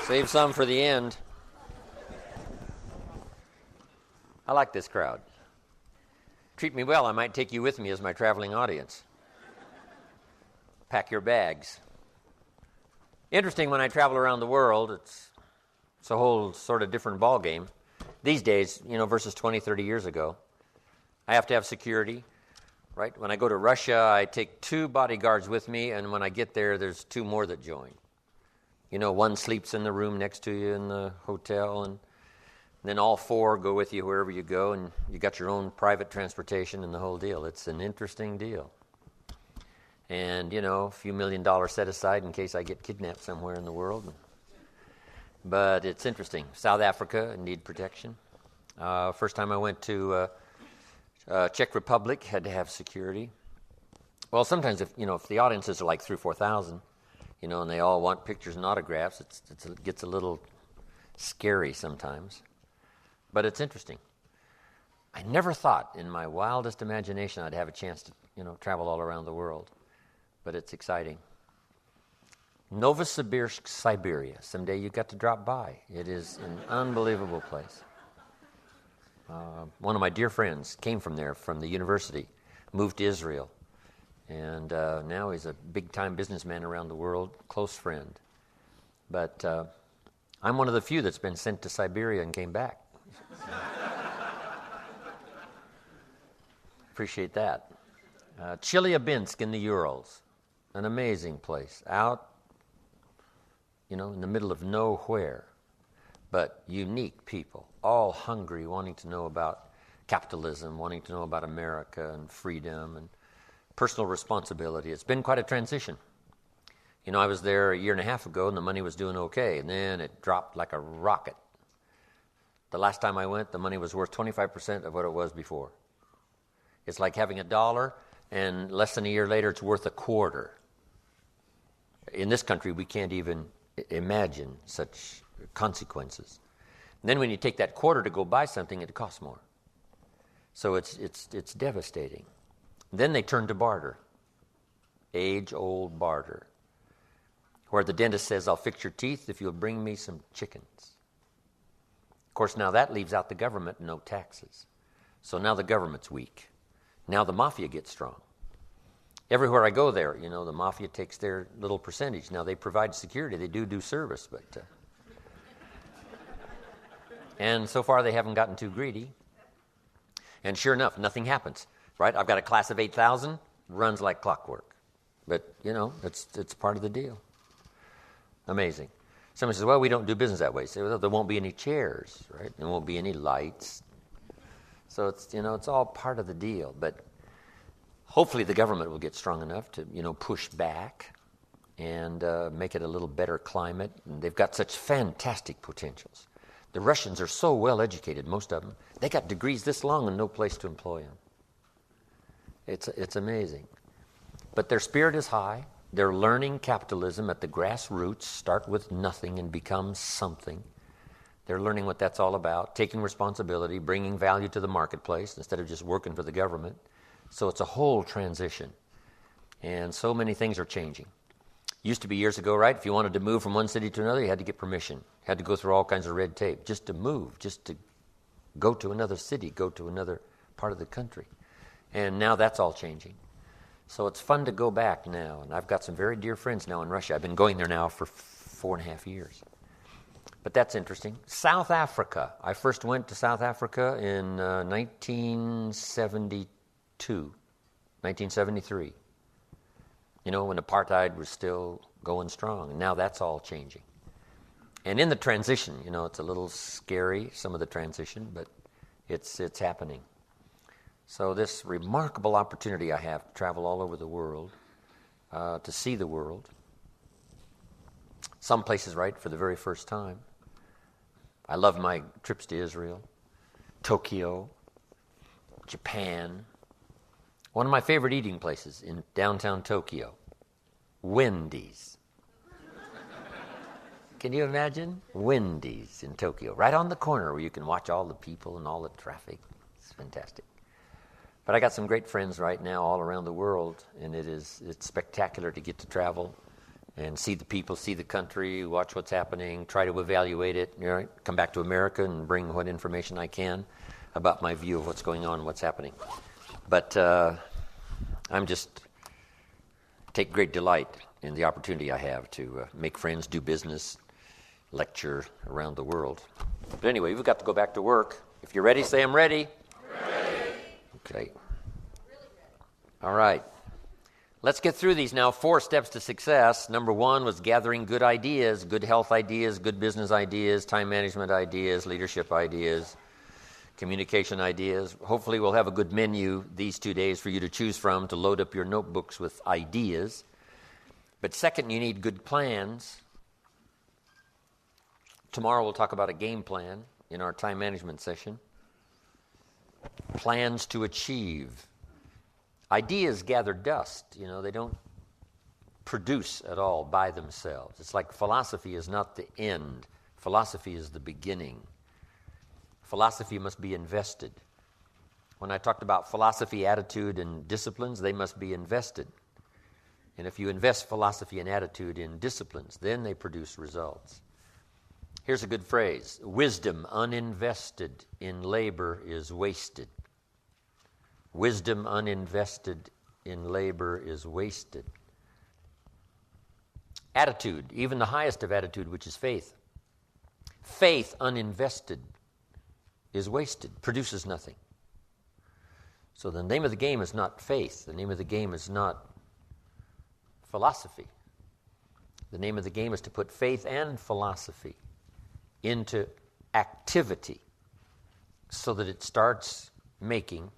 Save some for the end. I like this crowd. Treat me well, I might take you with me as my traveling audience. Pack your bags. Interesting, when I travel around the world, it's a whole sort of different ballgame. These days, versus 20, 30 years ago, I have to have security, right? When I go to Russia, I take 2 bodyguards with me, and when I get there, there's 2 more that join. One sleeps in the room next to you in the hotel, and then all 4 go with you wherever you go, and you got your own private transportation and the whole deal. It's an interesting deal. And, a few $1 million set aside in case I get kidnapped somewhere in the world. But it's interesting. South Africa need protection. First time I went to Czech Republic, had to have security. Well, sometimes if the audiences are like 3,000 or 4,000, and they all want pictures and autographs, it gets a little scary sometimes. But it's interesting. I never thought in my wildest imagination I'd have a chance to, travel all around the world. But it's exciting. Novosibirsk, Siberia. Someday you got to drop by. It is an unbelievable place. One of my dear friends came from there, from the university, moved to Israel. And now he's a big-time businessman around the world, close friend. But I'm one of the few that's been sent to Siberia and came back. Appreciate that. Chelyabinsk in the Urals, an amazing place, out, in the middle of nowhere, but unique people, all hungry, wanting to know about capitalism, wanting to know about America and freedom and personal responsibility. It's been quite a transition. I was there 1.5 years ago, and the money was doing okay, and then it dropped like a rocket. The last time I went, the money was worth 25% of what it was before. It's like having $1, and less than a year later, it's worth $0.25. In this country, we can't even imagine such consequences. And then when you take that quarter to go buy something, it costs more. So it's devastating. Then they turn to barter, age-old barter, where the dentist says, "I'll fix your teeth if you'll bring me some chickens." Of course, now that leaves out the government, no taxes. So now the government's weak. Now the mafia gets strong. Everywhere I go there, the mafia takes their little percentage. Now they provide security, they do service, but and so far they haven't gotten too greedy. And sure enough, nothing happens, right? I've got a class of 8,000, runs like clockwork. But, it's part of the deal. Amazing. Someone says, "Well, we don't do business that way." So there won't be any chairs, right? There won't be any lights. So it's all part of the deal. But hopefully the government will get strong enough to, push back and make it a little better climate. And they've got such fantastic potentials. The Russians are so well educated, most of them. They got degrees this long and no place to employ them. It's amazing. But their spirit is high. They're learning capitalism at the grassroots, start with nothing and become something. They're learning what that's all about, taking responsibility, bringing value to the marketplace instead of just working for the government. So it's a whole transition. And so many things are changing. Used to be years ago, right? If you wanted to move from one city to another, you had to get permission. You had to go through all kinds of red tape just to move, just to go to another city, go to another part of the country. And now that's all changing. So it's fun to go back now. And I've got some very dear friends now in Russia. I've been going there now for 4.5 years. But that's interesting. South Africa. I first went to South Africa in 1972, 1973. When apartheid was still going strong. And now that's all changing. And in the transition, it's a little scary, some of the transition, but it's happening. So this remarkable opportunity I have to travel all over the world, to see the world. Some places, right, for the very first time. I love my trips to Israel, Tokyo, Japan. One of my favorite eating places in downtown Tokyo, Wendy's. Can you imagine? Wendy's in Tokyo, right on the corner where you can watch all the people and all the traffic. It's fantastic. But I got some great friends right now all around the world, and it's spectacular to get to travel and see the people, see the country, watch what's happening, try to evaluate it, come back to America and bring what information I can about my view of what's going on and what's happening. But I'm just take great delight in the opportunity I have to make friends, do business, lecture around the world. But anyway, we've got to go back to work. If you're ready, say I'm ready. Ready. Okay. All right. Let's get through these now. 4 steps to success. Number 1 was gathering good ideas, good health ideas, good business ideas, time management ideas, leadership ideas, communication ideas. Hopefully we'll have a good menu these 2 days for you to choose from to load up your notebooks with ideas. But second, you need good plans. Tomorrow we'll talk about a game plan in our time management session. Plans to achieve. Ideas gather dust. They don't produce at all by themselves. It's like philosophy is not the end. Philosophy is the beginning. Philosophy must be invested. When I talked about philosophy, attitude, and disciplines, they must be invested. And if you invest philosophy and attitude in disciplines, then they produce results. Here's a good phrase. Wisdom uninvested in labor is wasted. Wisdom uninvested in labor is wasted. Attitude, even the highest of attitude, which is faith. Faith uninvested is wasted, produces nothing. So the name of the game is not faith. The name of the game is not philosophy. The name of the game is to put faith and philosophy into activity so that it starts making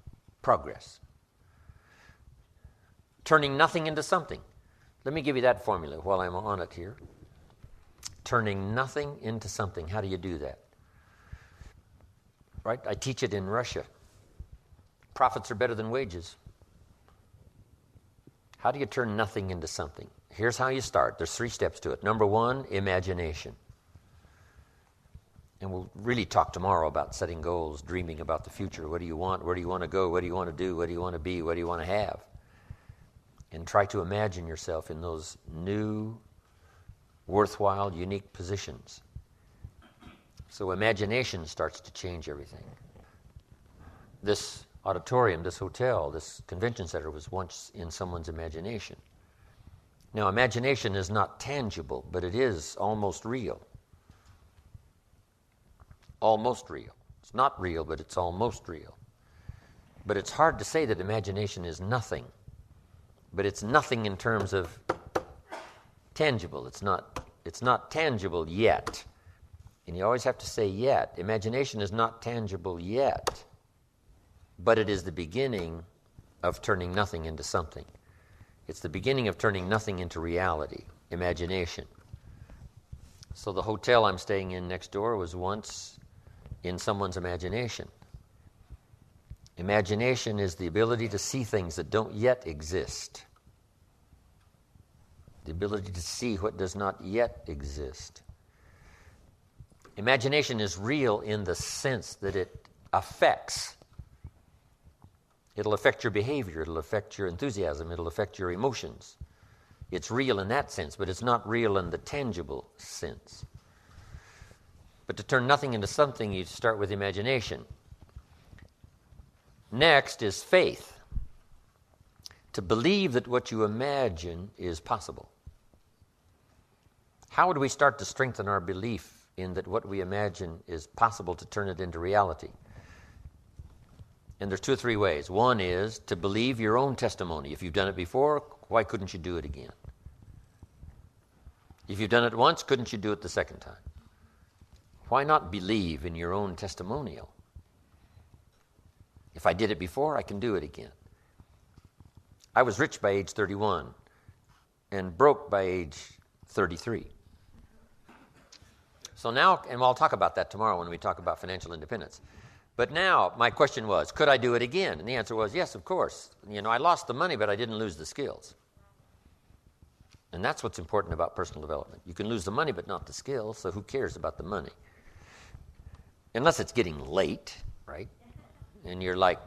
progress. Turning nothing into something. Let me give you that formula while I'm on it here. Turning nothing into something. How do you do that? Right? I teach it in Russia. Profits are better than wages. How do you turn nothing into something? Here's how you start. There's 3 steps to it. Number 1, imagination. And we'll really talk tomorrow about setting goals, dreaming about the future. What do you want? Where do you want to go? What do you want to do? What do you want to be? What do you want to have? And try to imagine yourself in those new, worthwhile, unique positions. So imagination starts to change everything. This auditorium, this hotel, this convention center was once in someone's imagination. Now, imagination is not tangible, but it is almost real. Almost real. It's not real, but it's almost real. But it's hard to say that imagination is nothing. But it's nothing in terms of tangible. It's not tangible yet. And you always have to say yet. Imagination is not tangible yet. But it is the beginning of turning nothing into something. It's the beginning of turning nothing into reality. Imagination. So the hotel I'm staying in next door was once in someone's imagination. Imagination is the ability to see things that don't yet exist. The ability to see what does not yet exist. Imagination is real in the sense that it affects. It'll affect your behavior. It'll affect your enthusiasm. It'll affect your emotions. It's real in that sense, but it's not real in the tangible sense. But to turn nothing into something, you start with imagination. Next is faith. To believe that what you imagine is possible. How would we start to strengthen our belief in that what we imagine is possible to turn it into reality? And there's 2 or 3 ways. One is to believe your own testimony. If you've done it before, why couldn't you do it again? If you've done it once, couldn't you do it the second time? Why not believe in your own testimonial? If I did it before, I can do it again. I was rich by age 31 and broke by age 33. So now, and I'll talk about that tomorrow when we talk about financial independence. But now, my question was, could I do it again? And the answer was, yes, of course. I lost the money, but I didn't lose the skills. And that's what's important about personal development. You can lose the money, but not the skills, so who cares about the money? Unless it's getting late, right? And you're like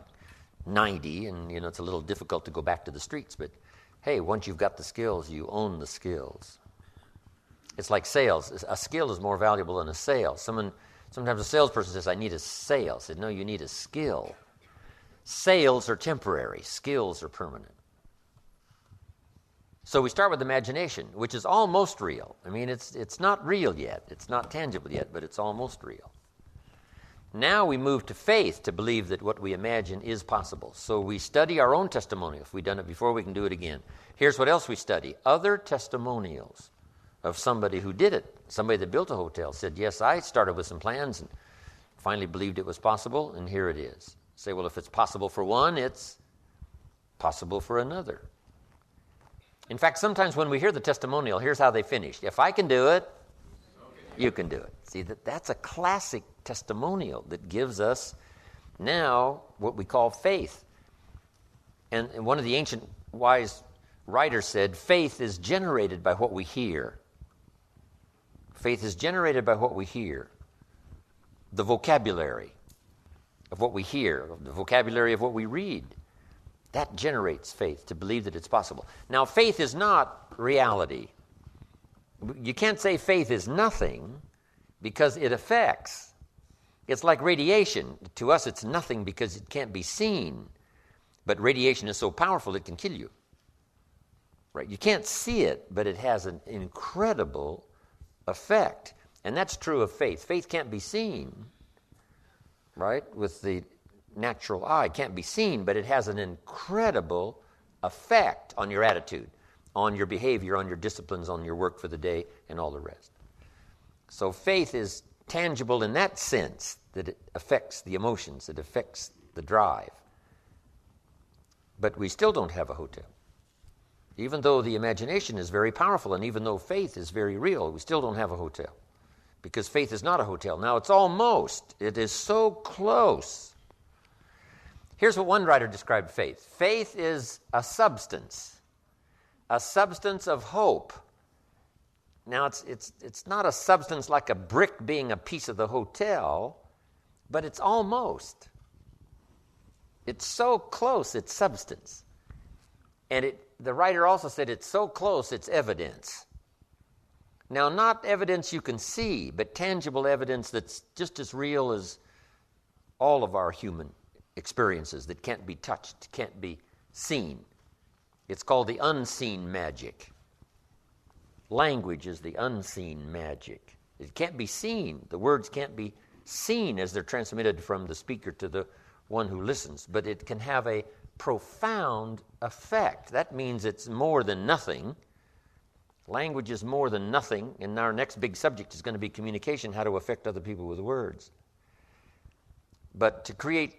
90, and it's a little difficult to go back to the streets. But hey, once you've got the skills, you own the skills. It's like sales. A skill is more valuable than a sale. Sometimes a salesperson says, I need a sale. I said, no, you need a skill. Sales are temporary. Skills are permanent. So we start with imagination, which is almost real. I mean, it's not real yet. It's not tangible yet, but it's almost real. Now we move to faith to believe that what we imagine is possible. So we study our own testimonial. If we've done it before, we can do it again. Here's what else we study. Other testimonials of somebody who did it. Somebody that built a hotel said, yes, I started with some plans and finally believed it was possible, and here it is. Say, well, if it's possible for one, it's possible for another. In fact, sometimes when we hear the testimonial, here's how they finish. If I can do it, you can do it. See, that's a classic testimonial that gives us now what we call faith. And one of the ancient wise writers said, faith is generated by what we hear. Faith is generated by what we hear. The vocabulary of what we hear, the vocabulary of what we read, that generates faith to believe that it's possible. Now, faith is not reality. You can't say faith is nothing because it affects. It's like radiation. To us, it's nothing because it can't be seen. But radiation is so powerful it can kill you. Right? You can't see it, but it has an incredible effect. And that's true of faith. Faith can't be seen, right, with the natural eye. It can't be seen, but it has an incredible effect on your attitude, on your behavior, on your disciplines, on your work for the day, and all the rest. So faith is tangible in that sense, that it affects the emotions, it affects the drive. But we still don't have a hotel. Even though the imagination is very powerful, and even though faith is very real, we still don't have a hotel. Because faith is not a hotel. Now, it's almost. It is so close. Here's what one writer described faith. Faith is a substance of hope. Now, it's not a substance like a brick being a piece of the hotel, but it's almost. It's so close, it's substance. And the writer also said it's so close, it's evidence. Now, not evidence you can see, but tangible evidence that's just as real as all of our human experiences that can't be touched, can't be seen. It's called the unseen magic. Language is the unseen magic. It can't be seen. The words can't be seen as they're transmitted from the speaker to the one who listens, but it can have a profound effect. That means it's more than nothing. Language is more than nothing, and our next big subject is going to be communication, how to affect other people with words. But to create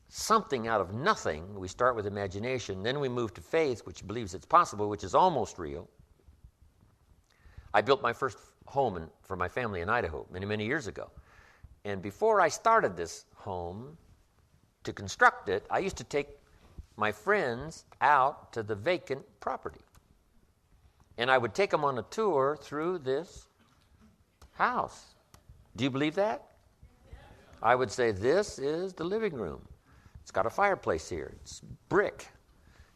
something out of nothing, we start with imagination, then we move to faith, which believes it's possible, which is almost real. I built my first home for my family in Idaho many, many years ago. And before I started this home, to construct it, I used to take my friends out to the vacant property. And I would take them on a tour through this house. Do you believe that? I would say, this is the living room. It's got a fireplace here. It's brick.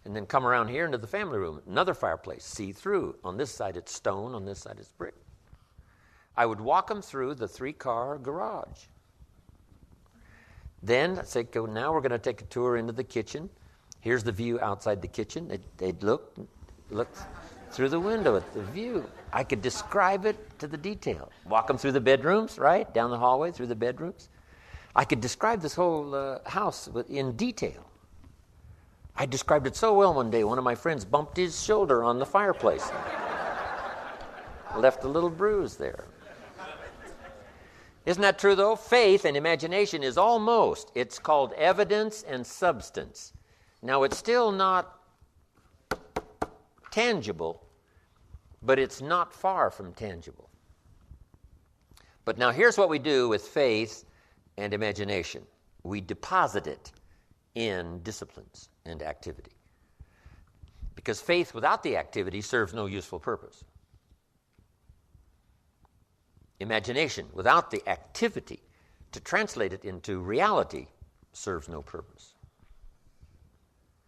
And then come around here into the family room. Another fireplace, see-through. On this side it's stone, on this side it's brick. I would walk them through the 3-car garage. Then I'd say, now we're going to take a tour into the kitchen. Here's the view outside the kitchen. They'd look through the window at the view. I could describe it to the detail. Walk them through the bedrooms, right? Down the hallway, through the bedrooms. I could describe this whole house in detail. I described it so well one day, one of my friends bumped his shoulder on the fireplace. Left a little bruise there. Isn't that true, though? Faith and imagination is almost. It's called evidence and substance. Now, it's still not tangible, but it's not far from tangible. But now here's what we do with faith and imagination. We deposit it in disciplines and activity. Because faith without the activity serves no useful purpose. Imagination without the activity to translate it into reality serves no purpose.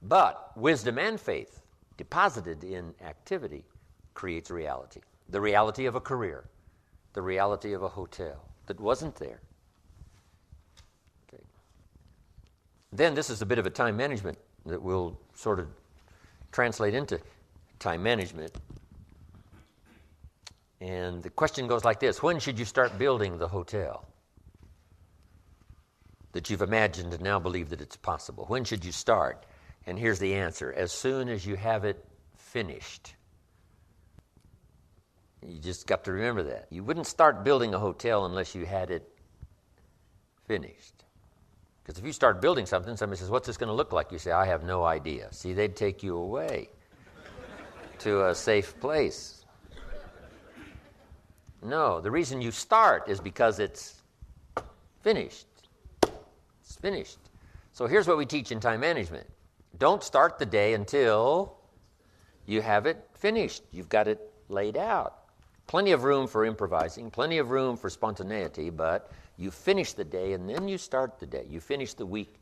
But wisdom and faith deposited in activity creates reality. the reality of a career, the reality of a hotel that wasn't there. Okay. Then this is a bit of a time management that will sort of translate into time management. And the question goes like this: when should you start building the hotel that you've imagined and now believe that it's possible? When should you start? And here's the answer: as soon as you have it finished. You just got to remember that. You wouldn't start building a hotel unless you had it finished. Because if you start building something, somebody says, what's this going to look like? You say, I have no idea. See, they'd take you away to a safe place. No, the reason you start is because it's finished. It's finished. So here's what we teach in time management. Don't start the day until you have it finished. You've got it laid out. Plenty of room for improvising, plenty of room for spontaneity, but you finish the day and then you start the day. You finish the week,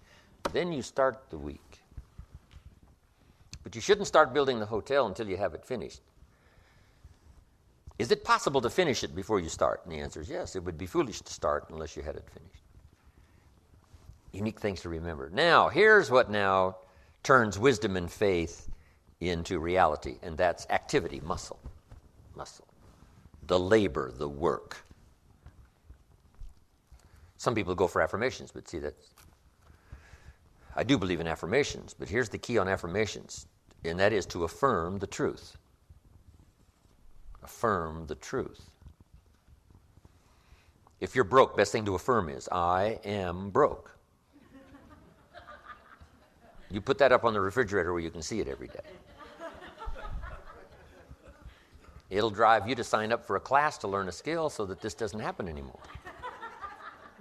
then you start the week. But you shouldn't start building the hotel until you have it finished. Is it possible to finish it before you start? And the answer is yes. It would be foolish to start unless you had it finished. Unique things to remember. Now, here's what now turns wisdom and faith into reality, and that's activity, muscle. The labor, the work. Some people go for affirmations, but see, I do believe in affirmations, but here's the key on affirmations, and that is to affirm the truth. Affirm the truth. If you're broke, best thing to affirm is, I am broke. You put that up on the refrigerator where you can see it every day. It'll drive you to sign up for a class to learn a skill so that this doesn't happen anymore.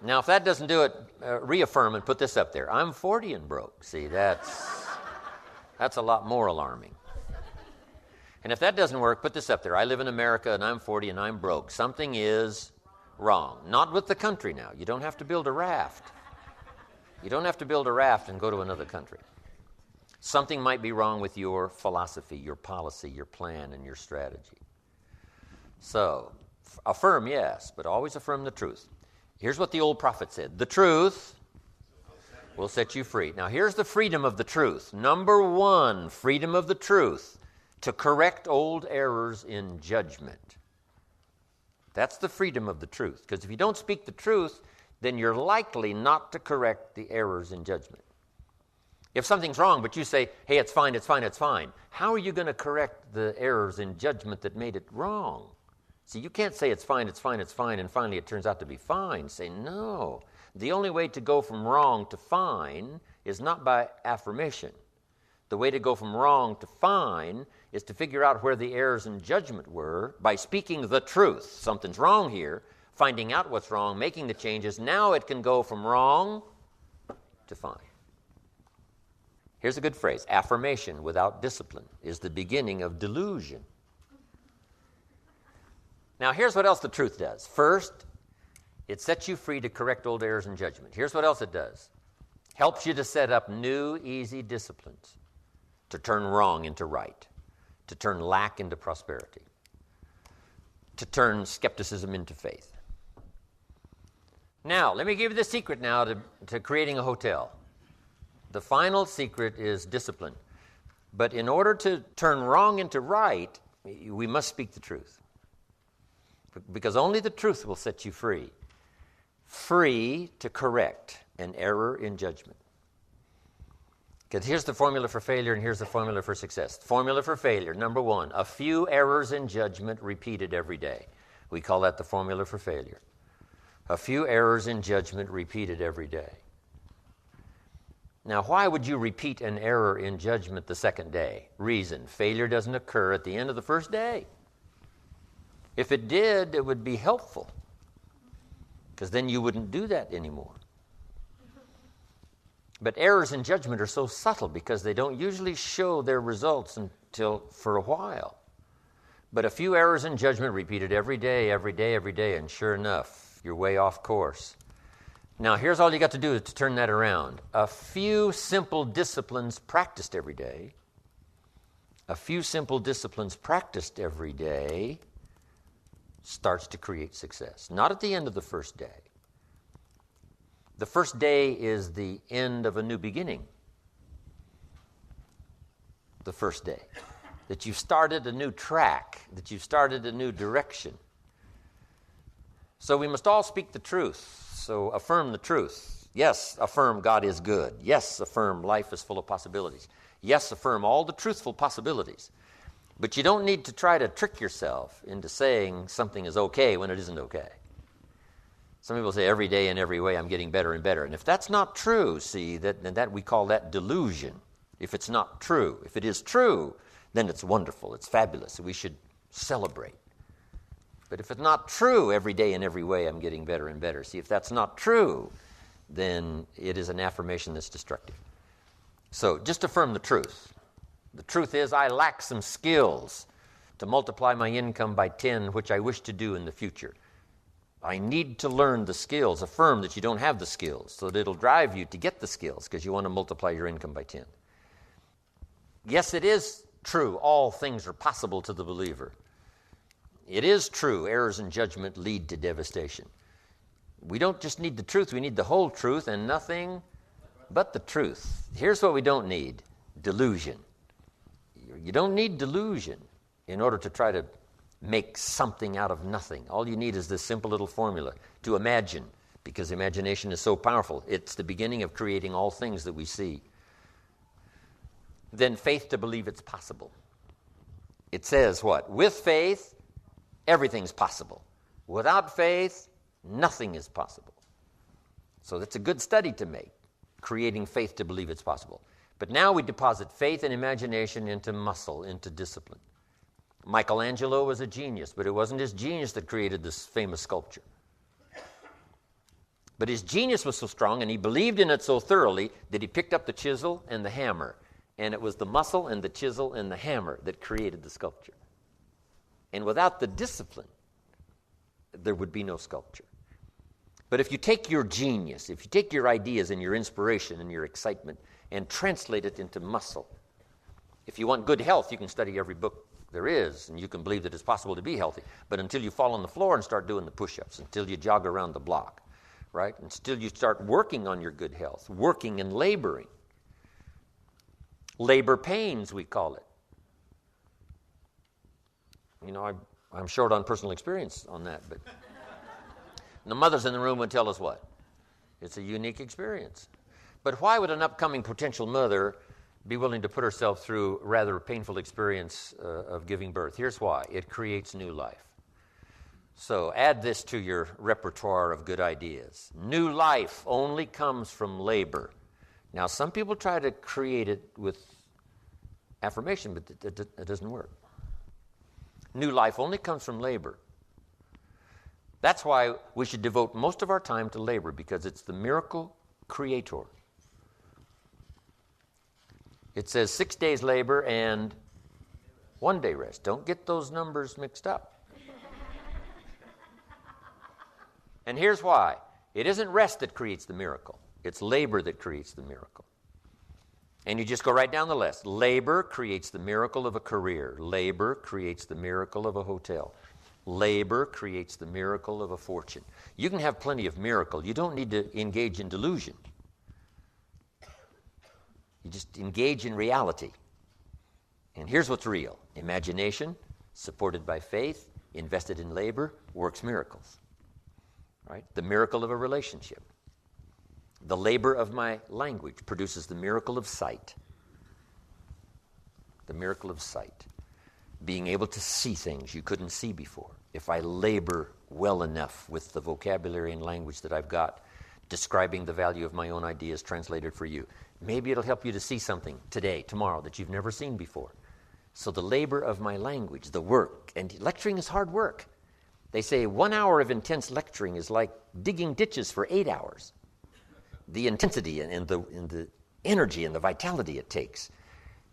Now, if that doesn't do it, reaffirm and put this up there. I'm 40 and broke. See, that's a lot more alarming. And if that doesn't work, put this up there. I live in America and I'm 40 and I'm broke. Something is wrong. Not with the country now. You don't have to build a raft. You don't have to build a raft and go to another country. Something might be wrong with your philosophy, your policy, your plan, and your strategy. So, affirm, yes, but always affirm the truth. Here's what the old prophet said. The truth will set you free. Now, here's the freedom of the truth. Number one, freedom of the truth, to correct old errors in judgment. That's the freedom of the truth. Because if you don't speak the truth, then you're likely not to correct the errors in judgment. If something's wrong, but you say, hey, it's fine, it's fine, it's fine, how are you going to correct the errors in judgment that made it wrong? See, you can't say it's fine, it's fine, it's fine, and finally it turns out to be fine. Say, no. The only way to go from wrong to fine is not by affirmation. The way to go from wrong to fine is to figure out where the errors in judgment were by speaking the truth. Something's wrong here, finding out what's wrong, making the changes. Now it can go from wrong to fine. Here's a good phrase. Affirmation without discipline is the beginning of delusion. Now, here's what else the truth does. First, it sets you free to correct old errors in judgment. Here's what else it does. Helps you to set up new, easy disciplines to turn wrong into right, to turn lack into prosperity, to turn skepticism into faith. Now, let me give you the secret now to creating a hotel. The final secret is discipline. But in order to turn wrong into right, we must speak the truth. Because only the truth will set you free. Free to correct an error in judgment. Because here's the formula for failure and here's the formula for success. Formula for failure, number one, a few errors in judgment repeated every day. We call that the formula for failure. A few errors in judgment repeated every day. Now, why would you repeat an error in judgment the second day? Reason, failure doesn't occur at the end of the first day. If it did, it would be helpful, because then you wouldn't do that anymore. But errors in judgment are so subtle because they don't usually show their results until for a while. But a few errors in judgment repeated every day, and sure enough, you're way off course. Now, here's all you got to do to turn that around. A few simple disciplines practiced every day. A few simple disciplines practiced every day starts to create success. Not at the end of the first day. The first day is the end of a new beginning. The first day. That you've started a new track, that you've started a new direction. So we must all speak the truth. So affirm the truth. Yes, affirm God is good. Yes, affirm life is full of possibilities. Yes, affirm all the truthful possibilities. But you don't need to try to trick yourself into saying something is okay when it isn't okay. Some people say every day in every way I'm getting better and better. And if that's not true, see, that we call that delusion. If it's not true. If it is true, then it's wonderful. It's fabulous. We should celebrate. But if it's not true, every day in every way I'm getting better and better. See, if that's not true, then it is an affirmation that's destructive. So just affirm the truth. The truth is I lack some skills to multiply my income by 10, which I wish to do in the future. I need to learn the skills. Affirm that you don't have the skills, so that it'll drive you to get the skills because you want to multiply your income by 10. Yes, it is true. All things are possible to the believer. It is true. Errors in judgment lead to devastation. We don't just need the truth. We need the whole truth and nothing but the truth. Here's what we don't need. Delusion. You don't need delusion in order to try to make something out of nothing. All you need is this simple little formula to imagine, because imagination is so powerful. It's the beginning of creating all things that we see. Then faith to believe it's possible. It says what? With faith, everything's possible. Without faith, nothing is possible. So that's a good study to make, creating faith to believe it's possible. But now we deposit faith and imagination into muscle, into discipline. Michelangelo was a genius, but it wasn't his genius that created this famous sculpture. But his genius was so strong, and he believed in it so thoroughly, that he picked up the chisel and the hammer. And it was the muscle and the chisel and the hammer that created the sculpture. And without the discipline, there would be no sculpture. But if you take your genius, if you take your ideas and your inspiration and your excitement and translate it into muscle, if you want good health, you can study every book there is, and you can believe that it's possible to be healthy. But until you fall on the floor and start doing the push-ups, until you jog around the block, right? Until you start working on your good health, working and laboring. Labor pains, we call it. You know, I'm short on personal experience on that, but the mothers in the room would tell us what? It's a unique experience. But why would an upcoming potential mother be willing to put herself through a rather painful experience of giving birth? Here's why. It creates new life. So add this to your repertoire of good ideas. New life only comes from labor. Now, some people try to create it with affirmation, but it doesn't work. New life only comes from labor. That's why we should devote most of our time to labor, because it's the miracle creator. It says 6 days labor and 1 day rest. Don't get those numbers mixed up. And here's why. It isn't rest that creates the miracle. It's labor that creates the miracle. And you just go right down the list. Labor creates the miracle of a career. Labor creates the miracle of a hotel. Labor creates the miracle of a fortune. You can have plenty of miracle. You don't need to engage in delusion. You just engage in reality. And here's what's real. Imagination, supported by faith, invested in labor, works miracles. Right? The miracle of a relationship. The labor of my language produces the miracle of sight. The miracle of sight. Being able to see things you couldn't see before. If I labor well enough with the vocabulary and language that I've got, describing the value of my own ideas translated for you, maybe it'll help you to see something today, tomorrow, that you've never seen before. So the labor of my language, the work, and lecturing is hard work. They say 1 hour of intense lecturing is like digging ditches for 8 hours. The intensity and the energy and the vitality it takes,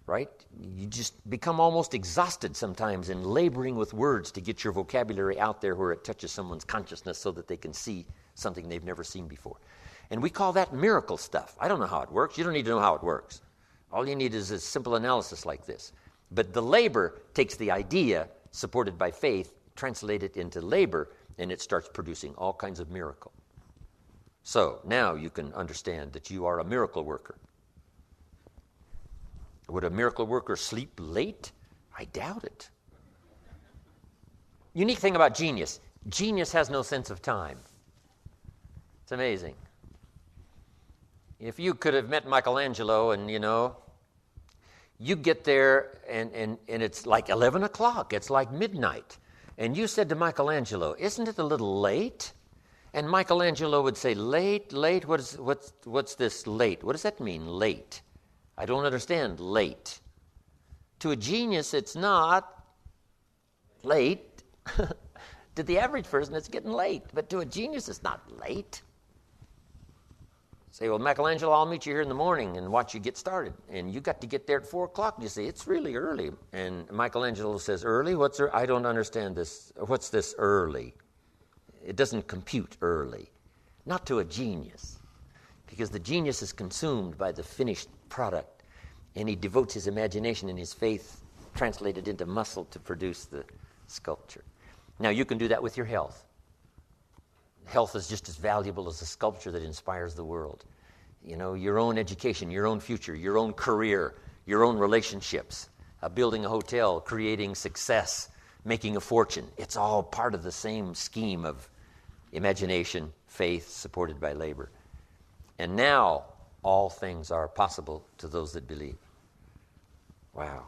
right? You just become almost exhausted sometimes in laboring with words to get your vocabulary out there where it touches someone's consciousness so that they can see something they've never seen before. And we call that miracle stuff. I don't know how it works. You don't need to know how it works. All you need is a simple analysis like this. But the labor takes the idea, supported by faith, translate it into labor, and it starts producing all kinds of miracle. So now you can understand that you are a miracle worker. Would a miracle worker sleep late? I doubt it. Unique thing about genius. Genius has no sense of time. It's amazing. If you could have met Michelangelo and, you get there and it's like 11 o'clock. It's like midnight. And you said to Michelangelo, isn't it a little late? And Michelangelo would say, late? What's this late? What does that mean, late? I don't understand late. To a genius, it's not late. To the average person, it's getting late. But to a genius, it's not late. Say, well, Michelangelo, I'll meet you here in the morning and watch you get started. And you got to get there at 4 o'clock. You say, it's really early. And Michelangelo says, early? I don't understand this. What's this early? It doesn't compute early. Not to a genius. Because the genius is consumed by the finished product. And he devotes his imagination and his faith translated into muscle to produce the sculpture. Now, you can do that with your health. Health is just as valuable as the sculpture that inspires the world. Your own education, your own future, your own career, your own relationships, building a hotel, creating success, making a fortune. It's all part of the same scheme of imagination, faith, supported by labor. And now, all things are possible to those that believe. Wow.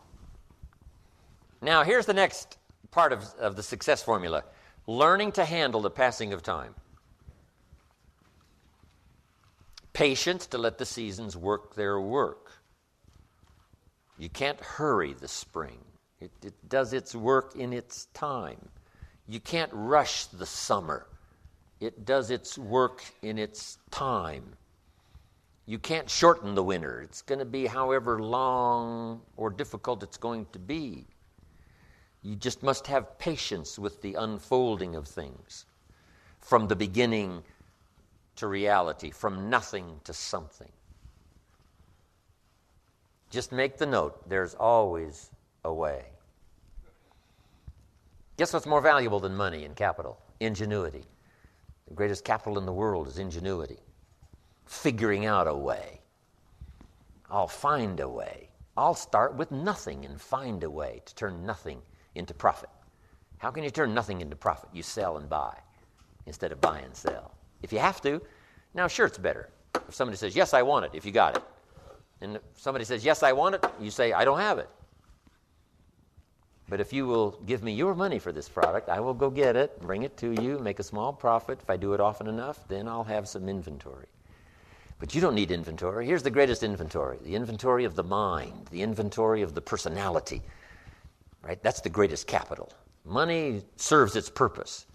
Now, here's the next part of the success formula. Learning to handle the passing of time. Patience to let the seasons work their work. You can't hurry the spring. It does its work in its time. You can't rush the summer. It does its work in its time. You can't shorten the winter. It's going to be however long or difficult it's going to be. You just must have patience with the unfolding of things. From the beginning to reality, from nothing to something. Just make the note, there's always a way. Guess what's more valuable than money and capital? Ingenuity. The greatest capital in the world is ingenuity. Figuring out a way. I'll find a way. I'll start with nothing and find a way to turn nothing into profit. How can you turn nothing into profit? You sell and buy instead of buy and sell. If you have to, now sure it's better. If somebody says, yes, I want it, if you got it. And if somebody says, yes, I want it, you say, I don't have it. But if you will give me your money for this product, I will go get it, bring it to you, make a small profit. If I do it often enough, then I'll have some inventory. But you don't need inventory. Here's the greatest inventory, the inventory of the mind, the inventory of the personality. Right? That's the greatest capital. Money serves its purpose.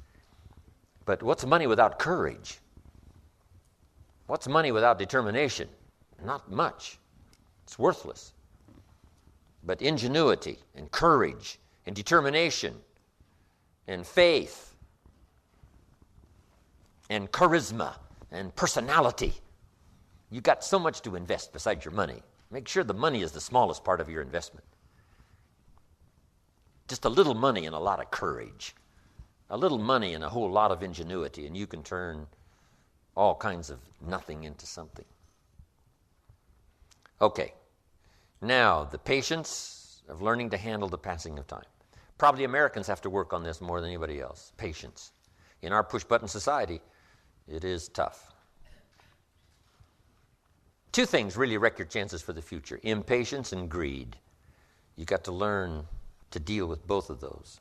But what's money without courage? What's money without determination? Not much. It's worthless. But ingenuity and courage and determination and faith and charisma and personality. You've got so much to invest besides your money. Make sure the money is the smallest part of your investment. Just a little money and a lot of courage. A little money and a whole lot of ingenuity, and you can turn all kinds of nothing into something. Okay. Now, the patience of learning to handle the passing of time. Probably Americans have to work on this more than anybody else. Patience. In our push-button society, it is tough. Two things really wreck your chances for the future. Impatience and greed. You got to learn to deal with both of those.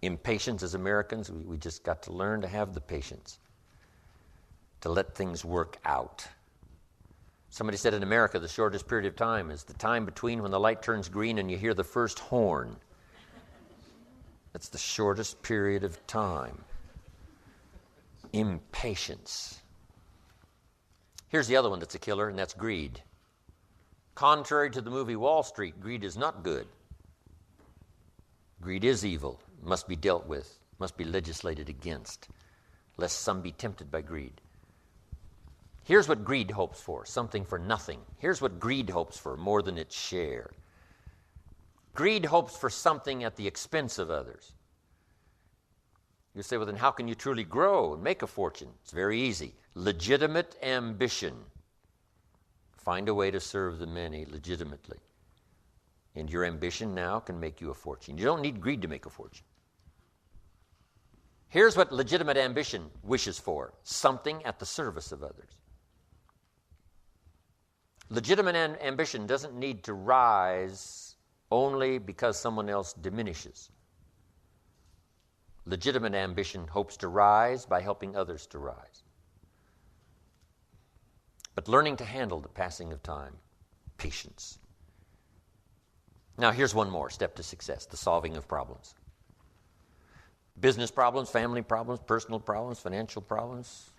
Impatience as Americans, we just got to learn to have the patience to let things work out. Somebody said in America the shortest period of time is the time between when the light turns green and you hear the first horn. That's the shortest period of time. Impatience. Here's the other one that's a killer, and that's greed. Contrary to the movie Wall Street, greed is not good. Greed is evil, must be dealt with, must be legislated against, lest some be tempted by greed. Here's what greed hopes for, something for nothing. Here's what greed hopes for, more than its share. Greed hopes for something at the expense of others. You say, well, then how can you truly grow and make a fortune? It's very easy. Legitimate ambition. Find a way to serve the many legitimately. And your ambition now can make you a fortune. You don't need greed to make a fortune. Here's what legitimate ambition wishes for: something at the service of others. Legitimate ambition doesn't need to rise only because someone else diminishes. Legitimate ambition hopes to rise by helping others to rise. But learning to handle the passing of time, patience. Now here's one more step to success: the solving of problems. Business problems, family problems, personal problems, financial problems,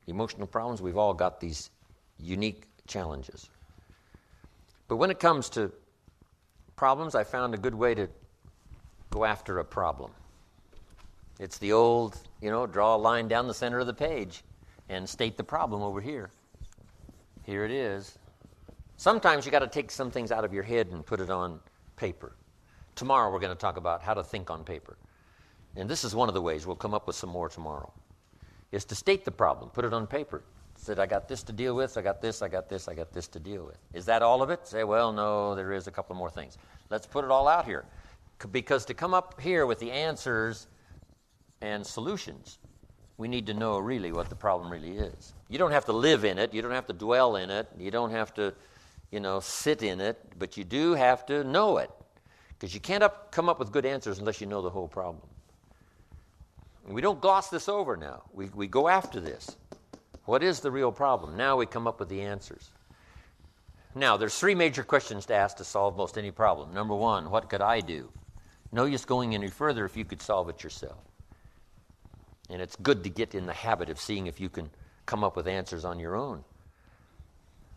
emotional problems. We've all got these unique challenges. But when it comes to problems, I found a good way to go after a problem. It's the old, draw a line down the center of the page and state the problem over here. Here it is. Sometimes you got to take some things out of your head and put it on paper. Tomorrow we're going to talk about how to think on paper. And this is one of the ways. We'll come up with some more tomorrow. Is to state the problem, put it on paper. Said, I got this to deal with, I got this to deal with. Is that all of it? Say, well, no, there is a couple more things. Let's put it all out here. Because to come up here with the answers and solutions, we need to know really what the problem really is. You don't have to live in it. You don't have to dwell in it. You don't have to, sit in it. But you do have to know it. Because you can't come up with good answers unless you know the whole problem. And we don't gloss this over now. We go after this. What is the real problem? Now we come up with the answers. Now, there's 3 major questions to ask to solve most any problem. Number 1, what could I do? No use going any further if you could solve it yourself. And it's good to get in the habit of seeing if you can come up with answers on your own.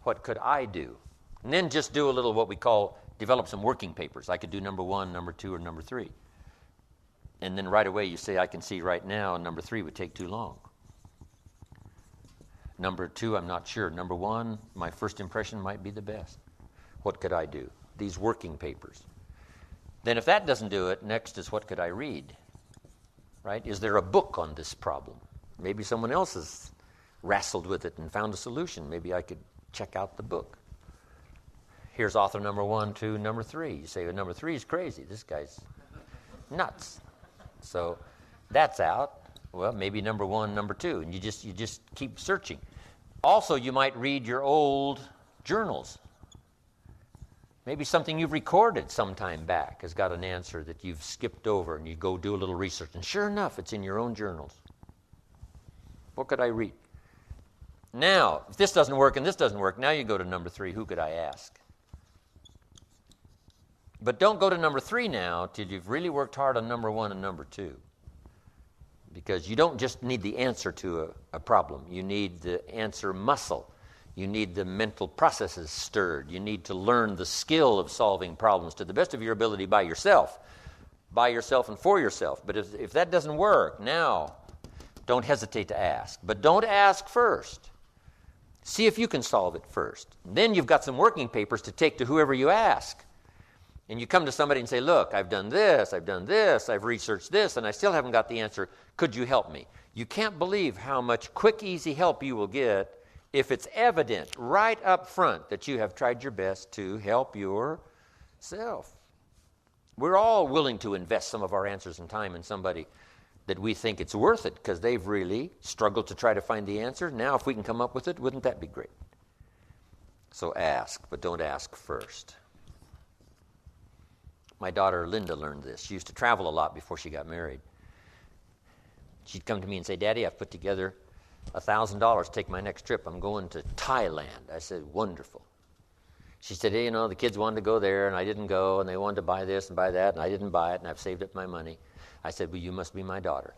What could I do? And then just do a little what we call develop some working papers. I could do number 1, number 2, or number 3. And then right away you say, I can see right now number 3 would take too long. Number 2, I'm not sure. Number 1, my first impression might be the best. What could I do? These working papers. Then if that doesn't do it, next is what could I read? Right? Is there a book on this problem? Maybe someone else has wrestled with it and found a solution. Maybe I could check out the book. Here's author number 1, 2, number 3. You say, well, number 3 is crazy. This guy's nuts. So that's out. Well, maybe number 1, number 2, and you just keep searching. Also, you might read your old journals. Maybe something you've recorded some time back has got an answer that you've skipped over, and you go do a little research, and sure enough, it's in your own journals. What could I read? Now, if this doesn't work and this doesn't work, now you go to number 3, who could I ask? But don't go to number 3 now till you've really worked hard on number 1 and number 2. Because you don't just need the answer to a problem. You need the answer muscle. You need the mental processes stirred. You need to learn the skill of solving problems to the best of your ability by yourself and for yourself. But if that doesn't work, now don't hesitate to ask. But don't ask first. See if you can solve it first. Then you've got some working papers to take to whoever you ask. And you come to somebody and say, look, I've done this, I've researched this, and I still haven't got the answer. Could you help me? You can't believe how much quick, easy help you will get if it's evident right up front that you have tried your best to help yourself. We're all willing to invest some of our answers and time in somebody that we think it's worth it because they've really struggled to try to find the answer. Now, if we can come up with it, wouldn't that be great? So ask, but don't ask first. My daughter Linda learned this. She used to travel a lot before she got married. She'd come to me and say, Daddy, I've put together $1,000 to take my next trip. I'm going to Thailand. I said, wonderful. She said, hey, the kids wanted to go there, and I didn't go, and they wanted to buy this and buy that, and I didn't buy it, and I've saved up my money. I said, well, you must be my daughter.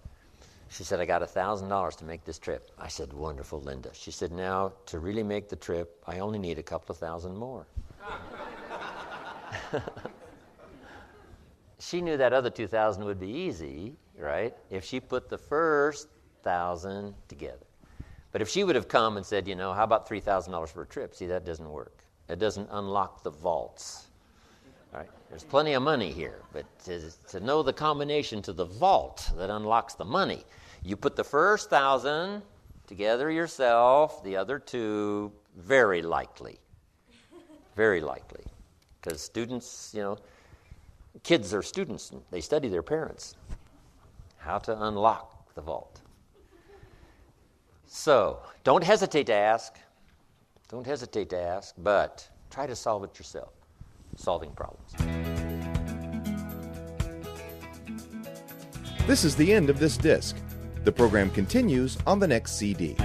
She said, I got $1,000 to make this trip. I said, wonderful, Linda. She said, now, to really make the trip, I only need a couple of thousand more. She knew that other 2,000 would be easy, right, if she put the first 1,000 together. But if she would have come and said, how about $3,000 for a trip? See, that doesn't work. It doesn't unlock the vaults Right? There's plenty of money here, but to know the combination to the vault that unlocks the money, you put the first 1,000 together yourself, the other 2, very likely. Very likely. Because students, kids are students. They study their parents. How to unlock the vault. So, don't hesitate to ask. Don't hesitate to ask, but try to solve it yourself. Solving problems. This is the end of this disc. The program continues on the next CD.